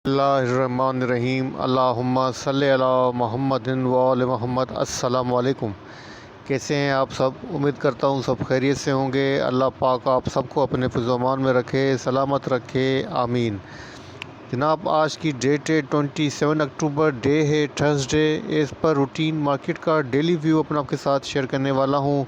बिस्मिल्लाहिर्रहमानिर्रहीम अल्लाहुम्मा सल्लि अला मुहम्मदिन व आले मोहम्मद। अस्सलाम वालेकुम। कैसे हैं आप सब? उम्मीद करता हूँ सब खैरियत से होंगे। अल्लाह पाक आप सबको अपने फिज़्ज़ो-अमान में रखे, सलामत रखे, आमीन। जनाब, आज की डेट है 27 अक्टूबर, डे है थर्सडे। इस पर रूटीन मार्केट का डेली व्यू अपना आपके साथ शेयर करने वाला हूँ,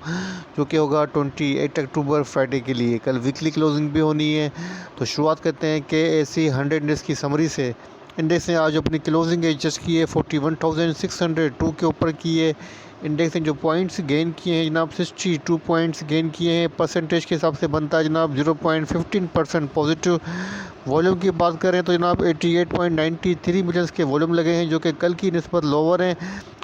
जो कि होगा 28 अक्टूबर फ्राइडे के लिए। कल वीकली क्लोजिंग भी होनी है। तो शुरुआत करते हैं KSE 100 इंडेक्स की समरी से। इंडेक्स ने आज अपनी क्लोजिंग एडजस्ट की है 41,602 के ऊपर की है। इंडेक्स ने जो पॉइंट्स गेन किए हैं जनाब, 62 पॉइंट्स गेन किए हैं। परसेंटेज के हिसाब से बनता है जनाब 0.15% पॉजिटिव। वॉल्यूम की बात करें तो जनाब 88.93 मिलियंस के वॉल्यूम लगे हैं, जो कि कल की निस्बत लोअर हैं।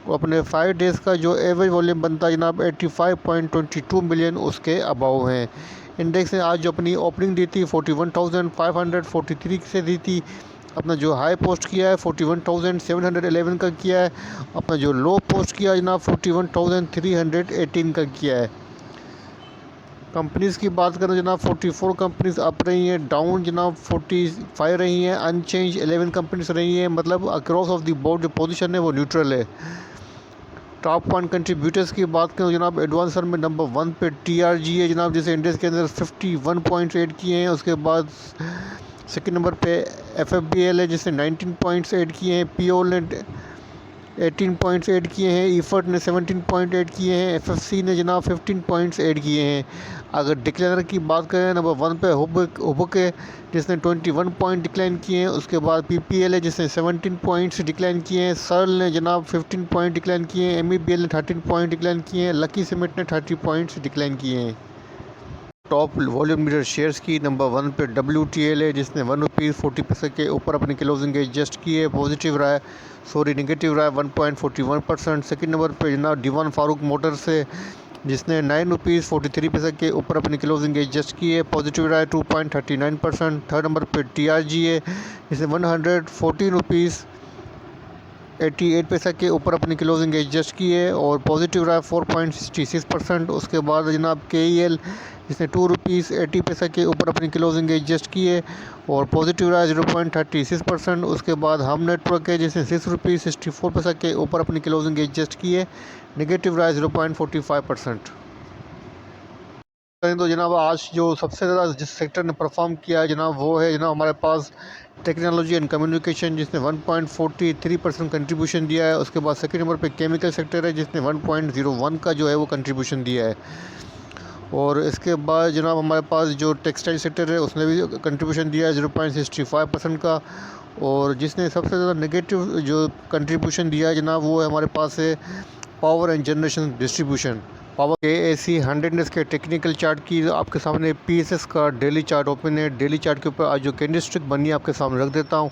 और अपने 5 डेज़ का जो एवरेज वॉल्यूम बनता है जनाब 85.22 मिलियन उसके अबाव हैं। इंडेक्स ने आज जो अपनी ओपनिंग दी थी 41,543 से दी थी। अपना जो हाई पोस्ट किया है 41,711 का किया है। अपना जो लो पोस्ट किया जनाब 41,318 का किया है। कंपनीज़ की बात करें जनाब, 44 कंपनीज़ अप रही हैं, डाउन जनाब 45 रही हैं, अनचेंज 11 कंपनीज रही हैं। मतलब अक्रॉस ऑफ द बोर्ड जो पोजीशन है वो न्यूट्रल है। टॉप 1 कंट्रीब्यूटर्स की बात करें जनाब, एडवांसर में नंबर 1 पे TRG है जनाब, जिसे इंडेक्स के अंदर 51 किए हैं। उसके बाद सेकंड नंबर पे FFBL है, जिसने 19 पॉइंट्स ऐड किए हैं। POL ने 18 पॉइंट्स ऐड किए हैं। ईफर्ट ने 17 पॉइंट ऐड किए हैं। FFC ने जनाब 15 पॉइंट्स ऐड किए हैं। अगर डिक्लाइनर की बात करें, नंबर 1 पे हुबक है, जिसने 21 पॉइंट डिक्लाइन किए हैं। उसके बाद PPL है, जिसने 17 पॉइंट्स डिक्लाइन किए हैं। सर्ल ने जनाब 15 पॉइंट डिक्लाइन किए हैं। MEBL ने 13 पॉइंट डिक्लाइन किए हैं। लकी सीमेंट ने 30 पॉइंट्स डिक्लाइन किए हैं। टॉप वॉल्यूम मीटर शेयर्स की नंबर 1 पे WTL है, जिसने ₹1.40 के ऊपर अपनी क्लोजिंग एडजस्ट की है। पॉजिटिव रहा है, नेगेटिव रहा है 1.41%। सेकंड नंबर पे जनाब दीवान फारूक मोटर्स है, जिसने ₹9.43 के ऊपर अपनी क्लोजिंग एडजस्ट की है। पॉजिटिव रहा है 2.39%। थर्ड नंबर पे TRG है, जिसने ₹114.88 के ऊपर अपनी क्लोजिंग एडजस्ट की है और पॉजिटिव रहा है 4.66%। उसके बाद जनाब KEL, जिसने ₹2.80 के ऊपर अपनी क्लोजिंग एडजस्ट की है और पॉजिटिव रहा है 0.36%। उसके बाद हम नेटवर्क है, जिसने ₹6.64 के ऊपर अपनी क्लोजिंग एडजस्ट की है। नेगेटिव रहा है 0.45%। तो जनाब, आज जो सबसे ज़्यादा जिस सेक्टर ने परफॉर्म किया है जनाब, वो है जनाब हमारे पास टेक्नोलॉजी एंड कम्युनिकेशन, जिसने 1.43% कंट्रीब्यूशन दिया है। उसके बाद सेकंड नंबर पे केमिकल सेक्टर है, जिसने 1.01 का जो है वो कंट्रीब्यूशन दिया है। और इसके बाद जनाब हमारे पास जो टेक्सटाइल सेक्टर है, उसने भी कंट्रीब्यूशन दिया है 0.65% का। और जिसने सबसे ज़्यादा नेगेटिव जो कंट्रीब्यूशन दिया है जनाब, वो है हमारे पास है power and generation distribution. Power KSE 100 index के टेक्निकल चार्ट की आपके सामने PSS का डेली चार्ट ओपन है। डेली चार्ट के ऊपर आज जो कैंडलस्टिक बनी है आपके सामने रख देता हूँ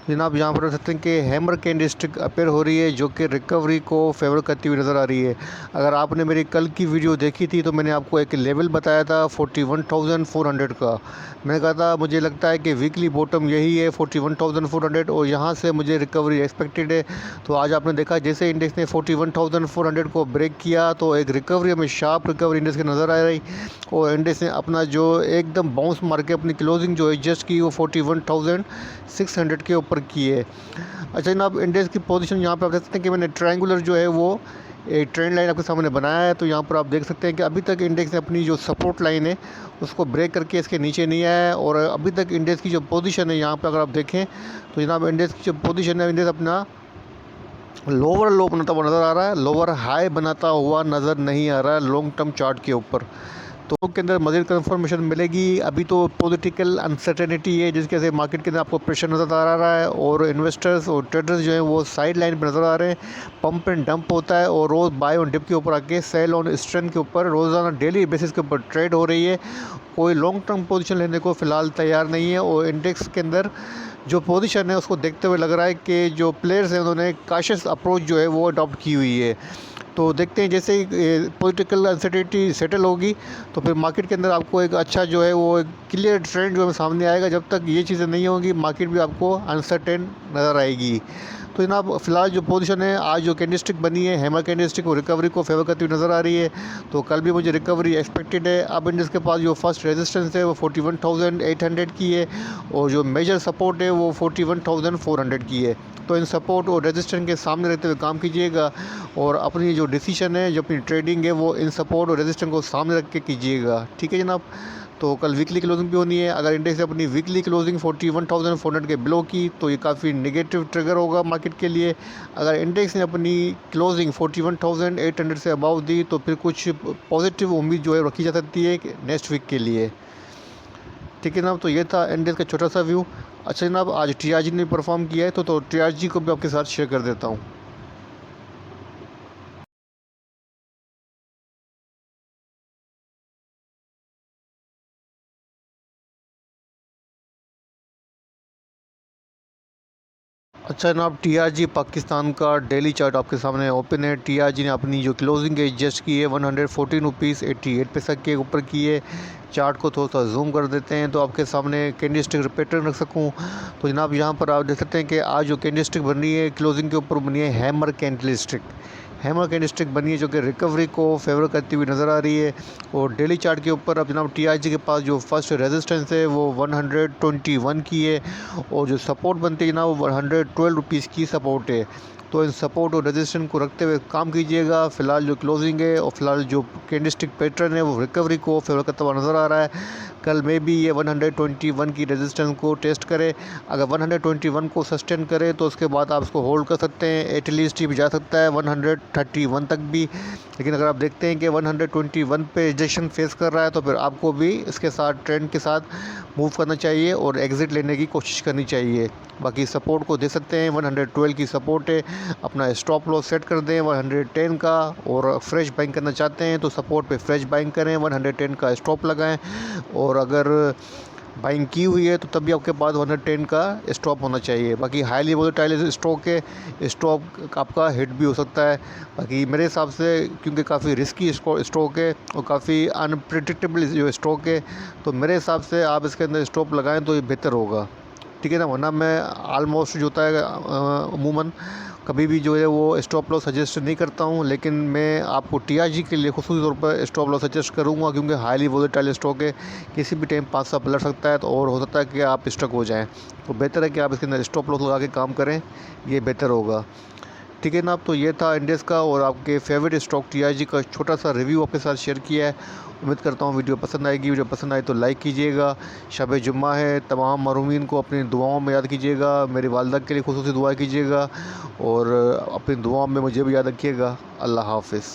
जनाब। यहाँ पर देख सकते हैं कि हैमर कैंडलस्टिक अपेयर हो रही है, जो कि रिकवरी को फेवर करती हुई नज़र आ रही है। अगर आपने मेरी कल की वीडियो देखी थी तो मैंने आपको एक लेवल बताया था 41,400 का। मैंने कहा था मुझे लगता है कि वीकली बॉटम यही है 41,400 और यहाँ से मुझे रिकवरी एक्सपेक्टेड है। तो आज आपने देखा जैसे इंडेक्स ने 41,400 को ब्रेक किया तो एक रिकवरी में शार्प रिकवरी इंडेक्स की नज़र आ रही और इंडेक्स ने अपना जो एकदम बाउंस मार के अपनी क्लोजिंग जो एडजस्ट की वो 41,600 के ऊपर की है। अच्छा जनाब, इंडेक्स की पोजीशन यहाँ पर आप देख सकते हैं कि मैंने ट्रायंगुलर जो है वो एक ट्रेंड लाइन आपके सामने बनाया है। तो यहाँ पर आप देख सकते हैं कि अभी तक इंडेक्स ने अपनी जो सपोर्ट लाइन है उसको ब्रेक करके इसके नीचे नहीं आया है। और अभी तक इंडेक्स की जो पोजीशन है यहाँ पर अगर आप देखें तो जनाब इंडेक्स की जो पोजीशन है, इंडेक्स अपना लोअर लो बनाता हुआ नज़र आ रहा है, लोअर हाई बनाता हुआ नज़र नहीं आ रहा है लॉन्ग टर्म चार्ट के ऊपर। तो के अंदर मज़ीद कंफर्मेशन मिलेगी। अभी तो पॉलिटिकल अनसर्टेनिटी है, जिसके से मार्केट के अंदर आपको प्रेशर नज़र आ रहा है और इन्वेस्टर्स और ट्रेडर्स जो हैं वो साइड लाइन पर नज़र आ रहे हैं। पंप एंड डंप होता है और रोज़ बाय ऑन डिप के ऊपर आके सेल ऑन स्ट्रेंथ के ऊपर रोज़ाना डेली बेसिस के ऊपर ट्रेड हो रही है। कोई लॉन्ग टर्म पोजीशन लेने को फ़िलहाल तैयार नहीं है और इंडेक्स के अंदर जो पोजीशन है उसको देखते हुए लग रहा है कि जो प्लेयर्स हैं उन्होंने काशियस अप्रोच जो है वो अडॉप्ट की हुई है। तो देखते हैं जैसे ही पॉलिटिकल अनसर्टेनिटी सेटल होगी तो फिर मार्केट के अंदर आपको एक अच्छा जो है वो क्लियर ट्रेंड जो है सामने आएगा। जब तक ये चीज़ें नहीं होंगी मार्केट भी आपको अनसर्टेन नज़र आएगी। तो जनाब फ़िलहाल जो पोजीशन है, आज जो कैंडलस्टिक बनी है हैमर कैंडलस्टिक, वो रिकवरी को फेवर करती हुई नज़र आ रही है। तो कल भी मुझे रिकवरी एक्सपेक्टेड है। अब इंडेक्स के पास जो फर्स्ट रेजिस्टेंस है वो 41,800 की है और जो मेजर सपोर्ट है वो 41,400 की है। तो इन सपोर्ट और रेजिस्टेंस के सामने रहते हुए काम कीजिएगा और अपनी जो डिसीजन है, जो अपनी ट्रेडिंग है, वो इन सपोर्ट और रेजिस्टेंस को सामने रख के कीजिएगा। ठीक है जनाब। तो कल वीकली क्लोजिंग भी होनी है। अगर इंडेक्स ने अपनी वीकली क्लोजिंग 41,400 के बिलो की तो ये काफ़ी नेगेटिव ट्रिगर होगा मार्केट के लिए। अगर इंडेक्स ने अपनी क्लोजिंग 41,800 से अबाव दी तो फिर कुछ पॉजिटिव उम्मीद जो है रखी जा सकती है नेक्स्ट वीक के लिए। ठीक है जनाब। तो ये था इंडेक्स का छोटा सा व्यू। अच्छा जनाब, आज टीआरजी ने परफॉर्म किया है तो टीआरजी को भी आपके साथ शेयर कर देता हूँ। अच्छा जनाब, टीआरजी पाकिस्तान का डेली चार्ट आपके सामने ओपन है। टीआरजी ने अपनी जो क्लोजिंग एडजस्ट की है 114 रुपीज़ 88 पैसा के ऊपर की है। चार्ट को थोड़ा सा जूम कर देते हैं तो आपके सामने कैंडलस्टिक पैटर्न रख सकूं। तो जनाब यहाँ पर आप देख सकते हैं कि आज जो कैंडलस्टिक बन रही है क्लोजिंग के ऊपर बनी है हैमर कैंडलस्टिक। हैमर कैंडलस्टिक बनी है जो कि रिकवरी को फेवर करती हुई नज़र आ रही है। और डेली चार्ट के ऊपर अब जनाब टीआरजी के पास जो फर्स्ट रेजिस्टेंस है वो 121 की है और जो सपोर्ट बनती है ना वो 112 रुपीज़ की सपोर्ट है। तो इन सपोर्ट और रेजिस्टेंस को रखते हुए काम कीजिएगा। फ़िलहाल जो क्लोजिंग है और फिलहाल जो कैंडलस्टिक पैटर्न है वो रिकवरी को फेवर करता हुआ नज़र आ रहा है। कल में भी ये 121 की रेजिस्टेंस को टेस्ट करे। अगर 121 को सस्टेन करे तो उसके बाद आप इसको होल्ड कर सकते हैं। एटलीस्ट ये भी जा सकता है 131 तक भी। लेकिन अगर आप देखते हैं कि 121 पे रिजेक्शन फेस कर रहा है तो फिर आपको भी इसके साथ ट्रेंड के साथ मूव करना चाहिए और एग्ज़िट लेने की कोशिश करनी चाहिए। बाकी सपोर्ट को दे सकते हैं, 112 की सपोर्ट है। अपना स्टॉप लॉस सेट कर दें 110 का और फ्रेश बाइंग करना चाहते हैं तो सपोर्ट पे फ्रेश बाइंग करें, 110 का स्टॉप लगाएं। और अगर बाइंग की हुई है तो तभी आपके पास 110 का स्टॉप होना चाहिए। बाकी हाईली वोलेटाइल स्टॉक है, स्टॉक आपका हिट भी हो सकता है। बाकी मेरे हिसाब से क्योंकि काफ़ी रिस्की स्टॉक है और काफ़ी अनप्रिडिक्टेबल जो स्टॉक है, तो मेरे हिसाब से आप इसके अंदर स्टॉप लगाएं तो ये बेहतर होगा। ठीक है ना। वरना मैं आलमोस्ट जो होता है अमूमन कभी भी जो है वो स्टॉप लॉस सजेस्ट नहीं करता हूँ, लेकिन मैं आपको टीआरजी के लिए खुसूसी तौर पर स्टॉप लॉस सजेस्ट करूँगा क्योंकि हाईली वोलेटाइल स्टॉक है, किसी भी टाइम 5 पलट सकता है तो और हो सकता है कि आप स्टक हो जाएं। तो बेहतर है कि आप इसके अंदर स्टॉप लॉस लगा के काम करें, ये बेहतर होगा। ठीक है ना। तो ये था इंडेक्स का और आपके फेवरेट स्टॉक टीआरजी का छोटा सा रिव्यू आपके साथ शेयर किया है। उम्मीद करता हूँ वीडियो पसंद आएगी। वीडियो पसंद आए तो लाइक कीजिएगा। शब जुम्मा है, तमाम मरूमीन को अपनी दुआओं में याद कीजिएगा। मेरी वालदा के लिए खुसूसी दुआ कीजिएगा और अपनी दुआओं में मुझे भी याद रखिएगा। अल्लाह हाफ़िज़।